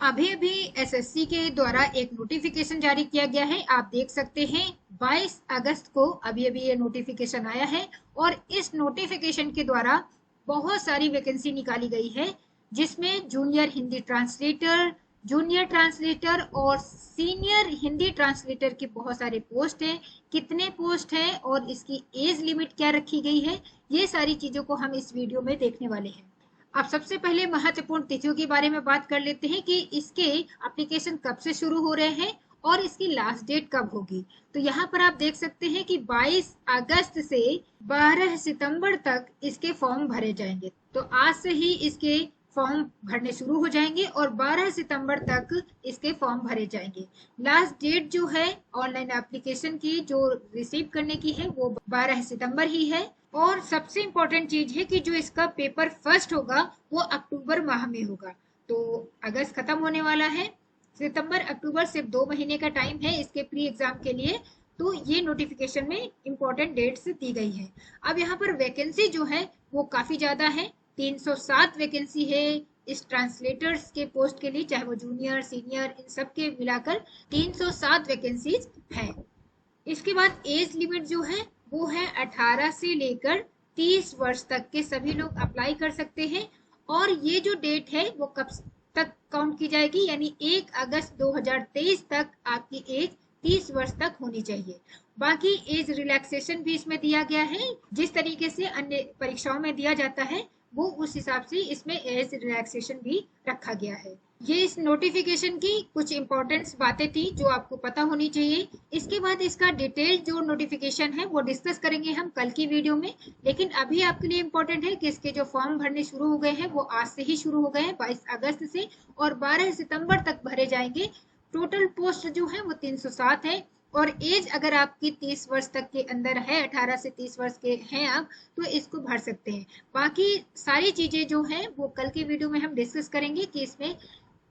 अभी अभी एसएससी के द्वारा एक नोटिफिकेशन जारी किया गया है। आप देख सकते हैं 22 अगस्त को अभी अभी ये नोटिफिकेशन आया है और इस नोटिफिकेशन के द्वारा बहुत सारी वैकेंसी निकाली गई है, जिसमें junior Hindi translator, junior translator और सीनियर हिंदी ट्रांसलेटर के बहुत सारे पोस्ट हैं। कितने पोस्ट हैं और इसकी एज लिमिट क्या रखी गई है, ये सारी चीजों को हम इस वीडियो में देखने वाले हैं। अब सबसे पहले महत्वपूर्ण तिथियों के बारे में बात कर लेते हैं कि इसके एप्लीकेशन कब से शुरू हो रहे हैं और इसकी लास्ट डेट कब होगी। तो यहाँ पर आप देख सकते हैं कि 22 अगस्त से 12 सितंबर तक इसके फॉर्म भरे जाएंगे। तो आज से ही इसके फॉर्म भरने शुरू हो जाएंगे और 12 सितंबर तक इसके फॉर्म भरे जाएंगे। लास्ट डेट जो है ऑनलाइन एप्लीकेशन की जो रिसीव करने की है वो 12 सितंबर ही है। और सबसे इम्पोर्टेंट चीज है कि जो इसका पेपर फर्स्ट होगा वो अक्टूबर माह में होगा। तो अगस्त खत्म होने वाला है, सितंबर अक्टूबर सिर्फ 2 महीने का टाइम है इसके प्री एग्जाम के लिए। तो ये नोटिफिकेशन में इम्पोर्टेंट डेट्स दी गई है। अब यहाँ पर वैकेंसी जो है वो काफी ज्यादा है, 307 वैकेंसी है इस ट्रांसलेटर्स के पोस्ट के लिए, चाहे वो जूनियर सीनियर इन सब के मिलाकर 307 वैकेंसीज है। इसके बाद एज लिमिट जो है वो है 18 से लेकर 30 वर्ष तक के सभी लोग अप्लाई कर सकते हैं। और ये जो डेट है वो कब तक काउंट की जाएगी, यानी 1 अगस्त 2023 तक आपकी एज 30 वर्ष तक होनी चाहिए। बाकी एज रिलैक्सेशन भी इसमें दिया गया है, जिस तरीके से अन्य परीक्षाओं में दिया जाता है वो उस हिसाब से इसमें एज रिलैक्सेशन भी रखा गया है। ये इस नोटिफिकेशन की कुछ इंपॉर्टेंट बातें थी जो आपको पता होनी चाहिए। इसके बाद इसका डिटेल जो नोटिफिकेशन है वो डिस्कस करेंगे हम कल की वीडियो में। लेकिन अभी आपके लिए इम्पोर्टेंट है कि इसके जो फॉर्म भरने शुरू हो गए हैं वो आज से ही शुरू हो गए हैं 22 अगस्त से, और 12 सितंबर तक भरे जाएंगे। टोटल पोस्ट जो है वो 307 है और एज अगर आपकी 30 वर्ष तक के अंदर है, 18 से 30 वर्ष के हैं आप, तो इसको भर सकते हैं। बाकी सारी चीजें जो हैं वो कल की वीडियो में हम डिस्कस करेंगे कि इसमें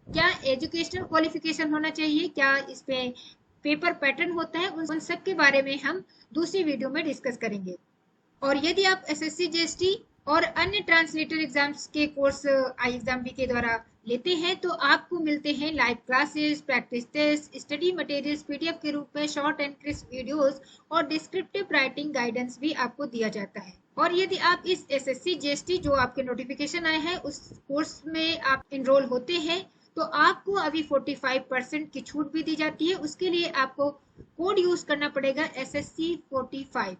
क्या एजुकेशनल क्वालिफिकेशन होना चाहिए, क्या इसमें पेपर पैटर्न होता है, उन सब के बारे में हम दूसरी वीडियो में डिस्कस करेंगे। और यदि आप एसएससी जीएसटी और अन्य ट्रांसलेटर एग्जाम्स के कोर्स आई एग्जाम बी के द्वारा लेते हैं तो आपको मिलते हैं live classes, practice test, study materials PDF के रूप में, शॉर्ट एंड क्रिस्प वीडियोस और डिस्क्रिप्टिव राइटिंग गाइडेंस भी आपको दिया जाता है। और यदि आप इस एसएससी जीएसटी जो आपके नोटिफिकेशन आए हैं उस कोर्स में आप इनरोल होते हैं तो आपको अभी 45% की छूट भी दी जाती है। उसके लिए आपको कोड यूज करना पड़ेगा SSC 45।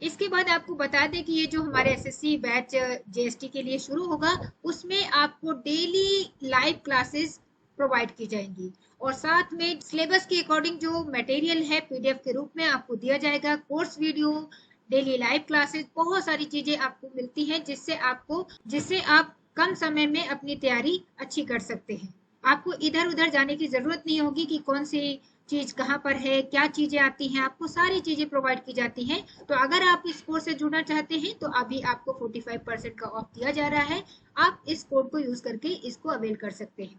इसके बाद आपको बता दें कि ये जो हमारे एसएससी बैच जीएसटी के लिए शुरू होगा उसमें आपको डेली लाइव क्लासेस प्रोवाइड की जाएंगी और साथ में सिलेबस के अकॉर्डिंग जो मटेरियल है पीडीएफ के रूप में आपको दिया जाएगा, course video, daily live classes, बहुत सारी चीजें आपको मिलती हैं जिससे आप कम समय में अपनी तैयारी अच्छी कर सकते हैं। आपको इधर उधर जाने की जरूरत नहीं होगी कि कौन सी चीज कहाँ पर है, क्या चीजें आती हैं, आपको सारी चीजें प्रोवाइड की जाती हैं। तो अगर आप इस कोर्स से जुड़ना चाहते हैं तो अभी आपको 45% का ऑफ दिया जा रहा है। आप इस कोड को यूज करके इसको अवेल कर सकते हैं।